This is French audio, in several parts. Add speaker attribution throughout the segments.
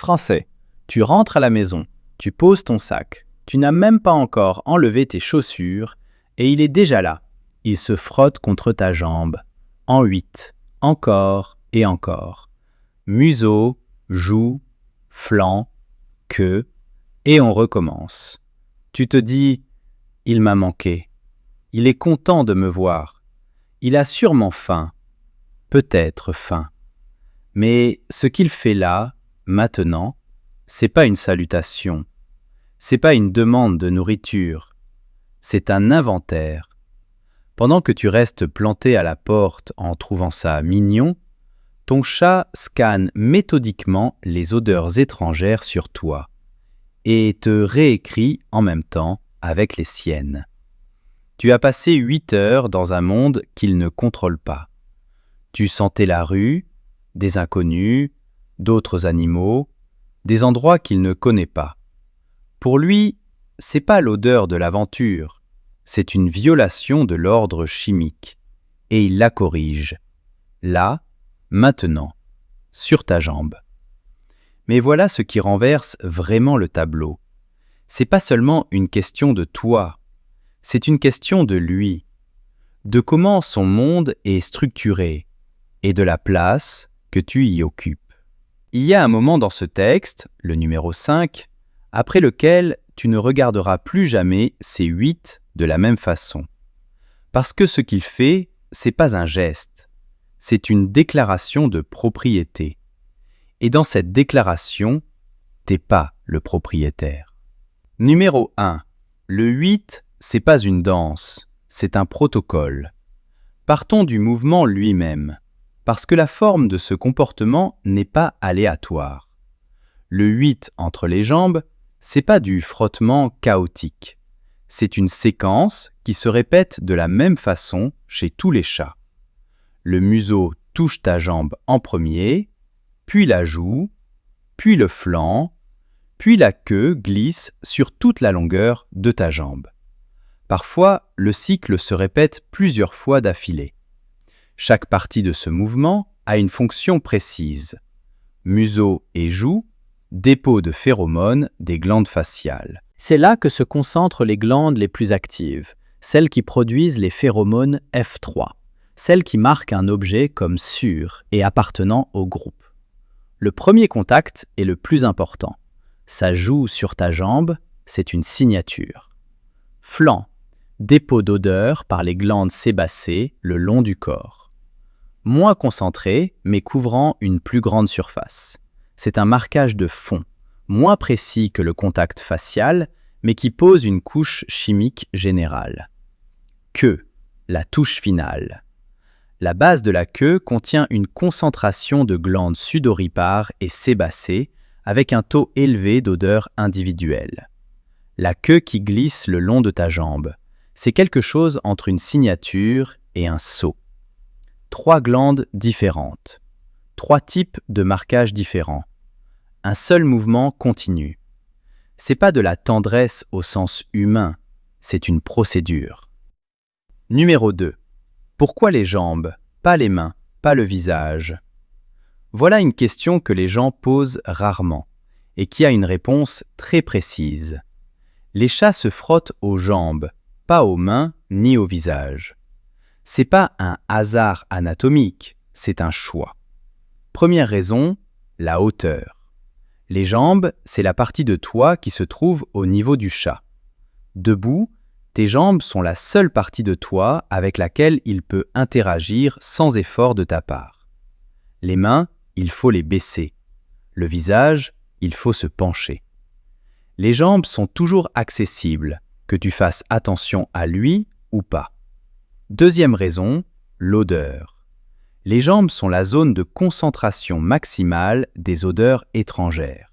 Speaker 1: Français. Tu rentres à la maison, tu poses ton sac, tu n'as même pas encore enlevé tes chaussures et il est déjà là. Il se frotte contre ta jambe. En 8, encore et encore. Museau, joue, flanc, queue, et on recommence. Tu te dis, il m'a manqué. Il est content de me voir. Il a sûrement faim. Peut-être faim. Mais ce qu'il fait là, maintenant, c'est pas une salutation. C'est pas une demande de nourriture. C'est un inventaire. Pendant que tu restes planté à la porte en trouvant ça mignon, ton chat scanne méthodiquement les odeurs étrangères sur toi et te réécrit en même temps avec les siennes. Tu as passé 8 heures dans un monde qu'il ne contrôle pas. Tu sentais la rue, des inconnus, d'autres animaux, des endroits qu'il ne connaît pas. Pour lui, c'est pas l'odeur de l'aventure, c'est une violation de l'ordre chimique, et il la corrige. Là, maintenant, sur ta jambe. Mais voilà ce qui renverse vraiment le tableau. C'est pas seulement une question de toi, c'est une question de lui, de comment son monde est structuré et de la place que tu y occupes. Il y a un moment dans ce texte, le numéro 5, après lequel tu ne regarderas plus jamais ces 8 de la même façon. Parce que ce qu'il fait, c'est pas un geste, c'est une déclaration de propriété. Et dans cette déclaration, t'es pas le propriétaire. Numéro 1. Le 8, c'est pas une danse, c'est un protocole. Partons du mouvement lui-même, parce que la forme de ce comportement n'est pas aléatoire. Le 8 entre les jambes, c'est pas du frottement chaotique. C'est une séquence qui se répète de la même façon chez tous les chats. Le museau touche ta jambe en premier, puis la joue, puis le flanc, puis la queue glisse sur toute la longueur de ta jambe. Parfois, le cycle se répète plusieurs fois d'affilée. Chaque partie de ce mouvement a une fonction précise. Museau et joue, dépôt de phéromones des glandes faciales. C'est là que se concentrent les glandes les plus actives, celles qui produisent les phéromones F3, celles qui marquent un objet comme sûr et appartenant au groupe. Le premier contact est le plus important. Ça joue sur ta jambe, c'est une signature. Flanc, dépôt d'odeur par les glandes sébacées le long du corps. Moins concentré, mais couvrant une plus grande surface. C'est un marquage de fond, moins précis que le contact facial, mais qui pose une couche chimique générale. Queue, la touche finale. La base de la queue contient une concentration de glandes sudoripares et sébacées avec un taux élevé d'odeurs individuelles. La queue qui glisse le long de ta jambe, c'est quelque chose entre une signature et un sceau. 3 glandes différentes. 3 types de marquages différents. Un seul mouvement continu. C'est pas de la tendresse au sens humain, c'est une procédure. Numéro 2. Pourquoi les jambes, pas les mains, pas le visage? Voilà une question que les gens posent rarement et qui a une réponse très précise. Les chats se frottent aux jambes, pas aux mains ni au visage. C'est pas un hasard anatomique, c'est un choix. Première raison, la hauteur. Les jambes, c'est la partie de toi qui se trouve au niveau du chat. Debout, tes jambes sont la seule partie de toi avec laquelle il peut interagir sans effort de ta part. Les mains, il faut les baisser. Le visage, il faut se pencher. Les jambes sont toujours accessibles, que tu fasses attention à lui ou pas. Deuxième raison, l'odeur. Les jambes sont la zone de concentration maximale des odeurs étrangères.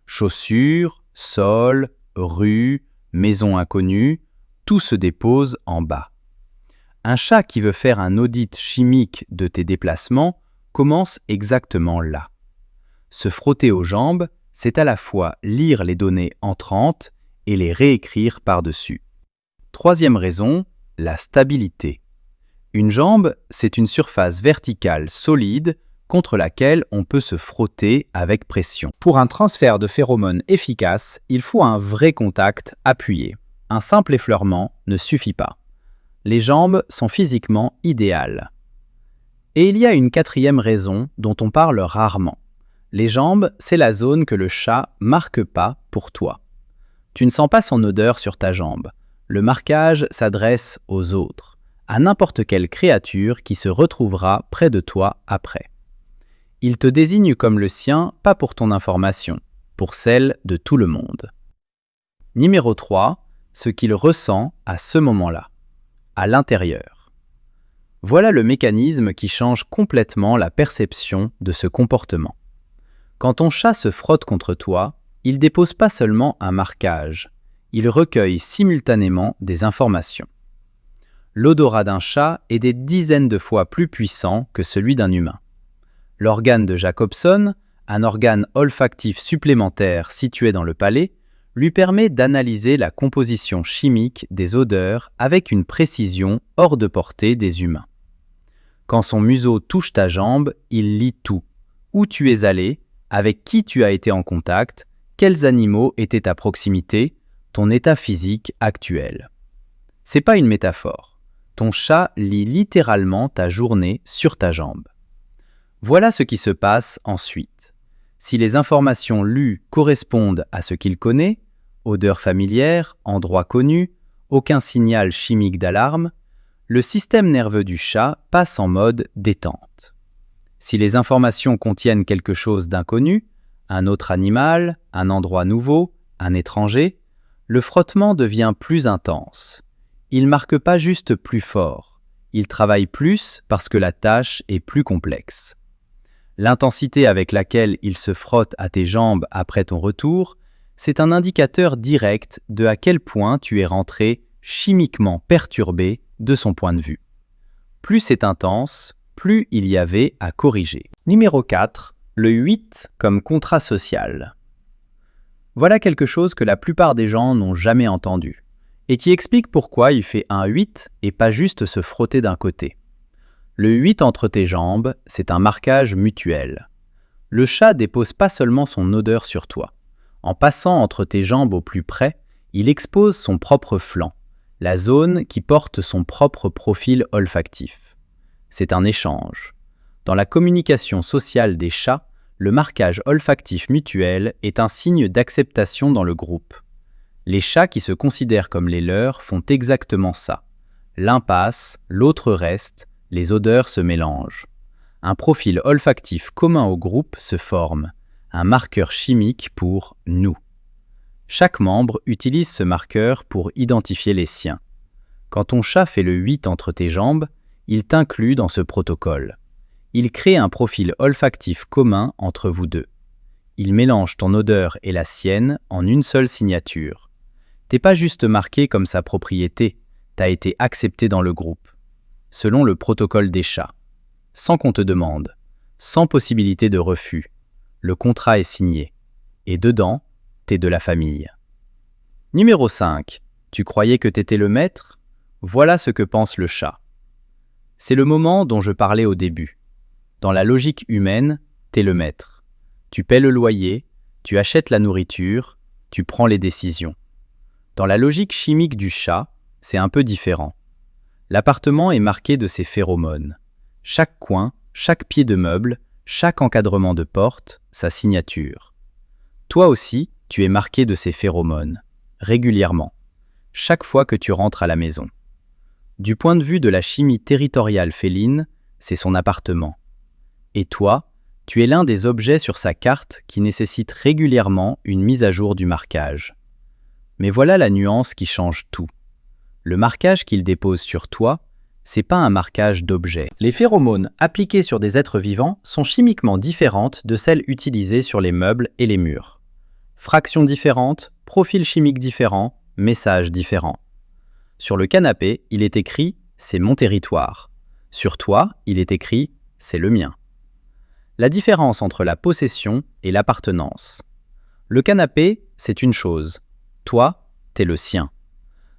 Speaker 1: Chaussures, sol, rue, maison inconnue, tout se dépose en bas. Un chat qui veut faire un audit chimique de tes déplacements commence exactement là. Se frotter aux jambes, c'est à la fois lire les données entrantes et les réécrire par-dessus. Troisième raison, la stabilité. Une jambe, c'est une surface verticale solide contre laquelle on peut se frotter avec pression.
Speaker 2: Pour un transfert de phéromones efficace, il faut un vrai contact appuyé. Un simple effleurement ne suffit pas. Les jambes sont physiquement idéales. Et il y a une quatrième raison dont on parle rarement. Les jambes, c'est la zone que le chat marque pas pour toi. Tu ne sens pas son odeur sur ta jambe. Le marquage s'adresse aux autres, à n'importe quelle créature qui se retrouvera près de toi après. Il te désigne comme le sien, pas pour ton information, pour celle de tout le monde. Numéro 3, ce qu'il ressent à ce moment-là, à l'intérieur. Voilà le mécanisme qui change complètement la perception de ce comportement. Quand ton chat se frotte contre toi, il dépose pas seulement un marquage, il recueille simultanément des informations. L'odorat d'un chat est des dizaines de fois plus puissant que celui d'un humain. L'organe de Jacobson, un organe olfactif supplémentaire situé dans le palais, lui permet d'analyser la composition chimique des odeurs avec une précision hors de portée des humains. Quand son museau touche ta jambe, il lit tout. Où tu es allé, avec qui tu as été en contact, quels animaux étaient à proximité, ton état physique actuel. C'est pas une métaphore. Ton chat lit littéralement ta journée sur ta jambe. Voilà ce qui se passe ensuite. Si les informations lues correspondent à ce qu'il connaît, odeur familière, endroit connu, aucun signal chimique d'alarme, le système nerveux du chat passe en mode détente. Si les informations contiennent quelque chose d'inconnu, un autre animal, un endroit nouveau, un étranger, le frottement devient plus intense. Il marque pas juste plus fort, il travaille plus parce que la tâche est plus complexe. L'intensité avec laquelle il se frotte à tes jambes après ton retour, c'est un indicateur direct de à quel point tu es rentré chimiquement perturbé de son point de vue. Plus c'est intense, plus il y avait à corriger. Numéro 4, le 8 comme contrat social. Voilà quelque chose que la plupart des gens n'ont jamais entendu, et qui explique pourquoi il fait un 8 et pas juste se frotter d'un côté. Le 8 entre tes jambes, c'est un marquage mutuel. Le chat dépose pas seulement son odeur sur toi. En passant entre tes jambes au plus près, il expose son propre flanc, la zone qui porte son propre profil olfactif. C'est un échange. Dans la communication sociale des chats, le marquage olfactif mutuel est un signe d'acceptation dans le groupe. Les chats qui se considèrent comme les leurs font exactement ça. L'un passe, l'autre reste, les odeurs se mélangent. Un profil olfactif commun au groupe se forme, un marqueur chimique pour « nous ». Chaque membre utilise ce marqueur pour identifier les siens. Quand ton chat fait le 8 entre tes jambes, il t'inclut dans ce protocole. Il crée un profil olfactif commun entre vous deux. Il mélange ton odeur et la sienne en une seule signature. T'es pas juste marqué comme sa propriété, t'as été accepté dans le groupe. Selon le protocole des chats. Sans qu'on te demande, sans possibilité de refus. Le contrat est signé. Et dedans, t'es de la famille. Numéro 5. Tu croyais que t'étais le maître? Voilà ce que pense le chat. C'est le moment dont je parlais au début. Dans la logique humaine, t'es le maître. Tu paies le loyer, tu achètes la nourriture, tu prends les décisions. Dans la logique chimique du chat, c'est un peu différent. L'appartement est marqué de ses phéromones. Chaque coin, chaque pied de meuble, chaque encadrement de porte, sa signature. Toi aussi, tu es marqué de ces phéromones, régulièrement, chaque fois que tu rentres à la maison. Du point de vue de la chimie territoriale féline, c'est son appartement. Et toi, tu es l'un des objets sur sa carte qui nécessite régulièrement une mise à jour du marquage. Mais voilà la nuance qui change tout. Le marquage qu'il dépose sur toi, c'est pas un marquage d'objet. Les phéromones appliquées sur des êtres vivants sont chimiquement différentes de celles utilisées sur les meubles et les murs. Fractions différentes, profil chimique différent, messages différents. Sur le canapé, il est écrit « c'est mon territoire ». Sur toi, il est écrit « c'est le mien ». La différence entre la possession et l'appartenance. Le canapé, c'est une chose. Toi, t'es le sien.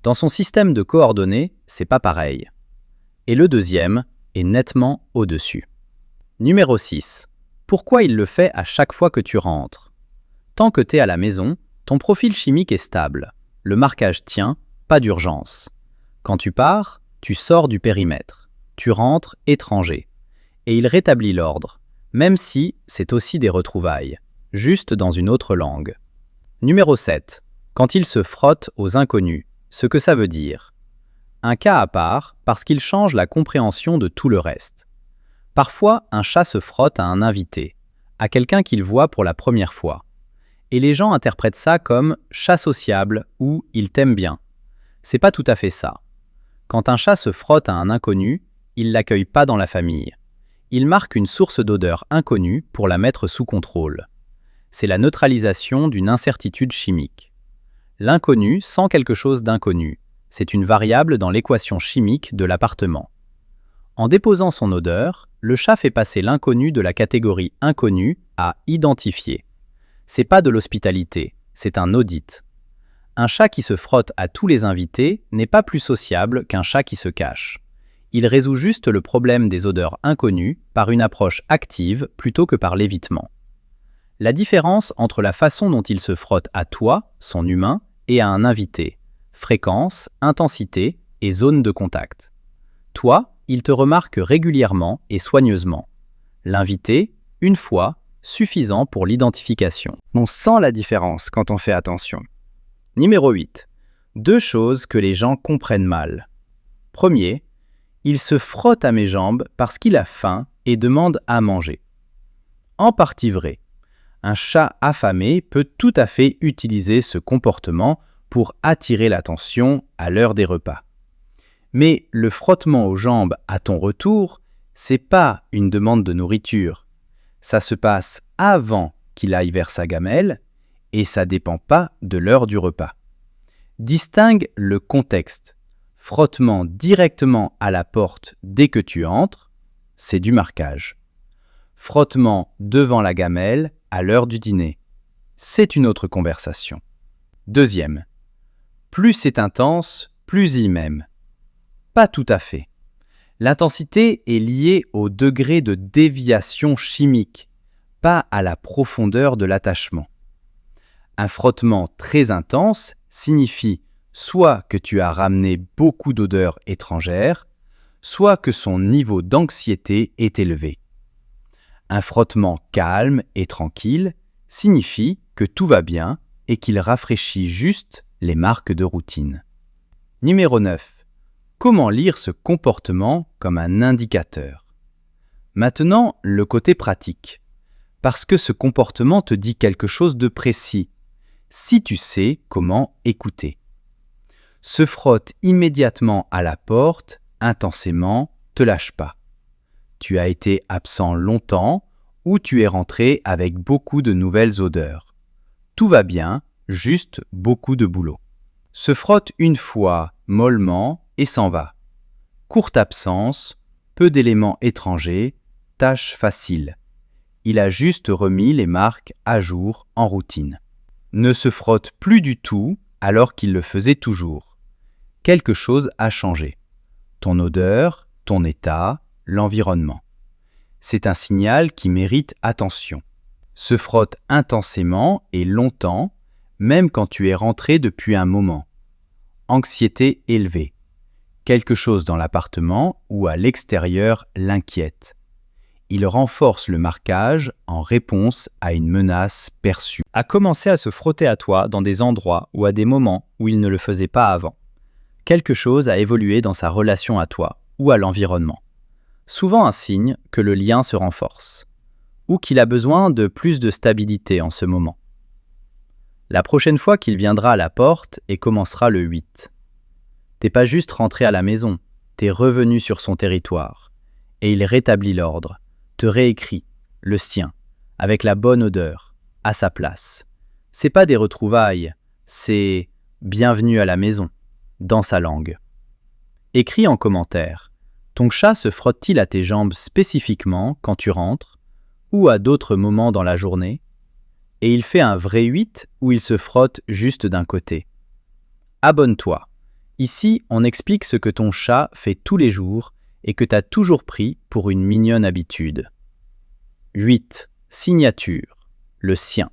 Speaker 2: Dans son système de coordonnées, c'est pas pareil. Et le deuxième est nettement au-dessus. Numéro 6. Pourquoi il le fait à chaque fois que tu rentres? Tant que tu es à la maison, ton profil chimique est stable. Le marquage tient, pas d'urgence. Quand tu pars, tu sors du périmètre. Tu rentres étranger. Et il rétablit l'ordre, même si c'est aussi des retrouvailles, juste dans une autre langue. Numéro 7. Quand il se frotte aux inconnus, ce que ça veut dire. Un cas à part parce qu'il change la compréhension de tout le reste. Parfois, un chat se frotte à un invité, à quelqu'un qu'il voit pour la première fois. Et les gens interprètent ça comme « chat sociable » ou « il t'aime bien ». C'est pas tout à fait ça. Quand un chat se frotte à un inconnu, il l'accueille pas dans la famille. Il marque une source d'odeur inconnue pour la mettre sous contrôle. C'est la neutralisation d'une incertitude chimique. L'inconnu sent quelque chose d'inconnu. C'est une variable dans l'équation chimique de l'appartement. En déposant son odeur, le chat fait passer l'inconnu de la catégorie inconnu à identifié. C'est pas de l'hospitalité, c'est un audit. Un chat qui se frotte à tous les invités n'est pas plus sociable qu'un chat qui se cache. Il résout juste le problème des odeurs inconnues par une approche active plutôt que par l'évitement. La différence entre la façon dont il se frotte à toi, son humain, et à un invité, fréquence, intensité et zone de contact. Toi, il te remarque régulièrement et soigneusement. L'invité, une fois, suffisant pour l'identification. On sent la différence quand on fait attention. Numéro 8. 2 choses que les gens comprennent mal. Premier, il se frotte à mes jambes parce qu'il a faim et demande à manger. En partie vrai. Un chat affamé peut tout à fait utiliser ce comportement pour attirer l'attention à l'heure des repas. Mais le frottement aux jambes à ton retour, c'est pas une demande de nourriture. Ça se passe avant qu'il aille vers sa gamelle et ça dépend pas de l'heure du repas. Distingue le contexte. Frottement directement à la porte dès que tu entres, c'est du marquage. Frottement devant la gamelle à l'heure du dîner, c'est une autre conversation. Deuxième, plus c'est intense, plus il m'aime. Pas tout à fait. L'intensité est liée au degré de déviation chimique, pas à la profondeur de l'attachement. Un frottement très intense signifie soit que tu as ramené beaucoup d'odeurs étrangères, soit que son niveau d'anxiété est élevé. Un frottement calme et tranquille signifie que tout va bien et qu'il rafraîchit juste les marques de routine. Numéro 9. Comment lire ce comportement comme un indicateur? Maintenant, le côté pratique. Parce que ce comportement te dit quelque chose de précis, si tu sais comment écouter. Se frotte immédiatement à la porte, intensément, te lâche pas. Tu as été absent longtemps ou tu es rentré avec beaucoup de nouvelles odeurs. Tout va bien, juste beaucoup de boulot. Se frotte une fois, mollement, et s'en va. Courte absence, peu d'éléments étrangers, tâche facile. Il a juste remis les marques à jour en routine. Ne se frotte plus du tout alors qu'il le faisait toujours. Quelque chose a changé. Ton odeur, ton état, l'environnement. C'est un signal qui mérite attention. Se frotte intensément et longtemps, même quand tu es rentré depuis un moment. Anxiété élevée. Quelque chose dans l'appartement ou à l'extérieur l'inquiète. Il renforce le marquage en réponse à une menace perçue. A commencé à se frotter à toi dans des endroits ou à des moments où il ne le faisait pas avant. Quelque chose a évolué dans sa relation à toi ou à l'environnement. Souvent un signe que le lien se renforce ou qu'il a besoin de plus de stabilité en ce moment. La prochaine fois qu'il viendra à la porte et commencera le 8. T'es pas juste rentré à la maison, t'es revenu sur son territoire. Et il rétablit l'ordre, te réécrit, le sien, avec la bonne odeur, à sa place. C'est pas des retrouvailles, c'est « bienvenue à la maison », dans sa langue. Écris en commentaire, ton chat se frotte-t-il à tes jambes spécifiquement quand tu rentres, ou à d'autres moments dans la journée? Et il fait un vrai 8 ou il se frotte juste d'un côté? Abonne-toi. Ici, on explique ce que ton chat fait tous les jours et que tu as toujours pris pour une mignonne habitude.
Speaker 1: 8. Signature. Le sien.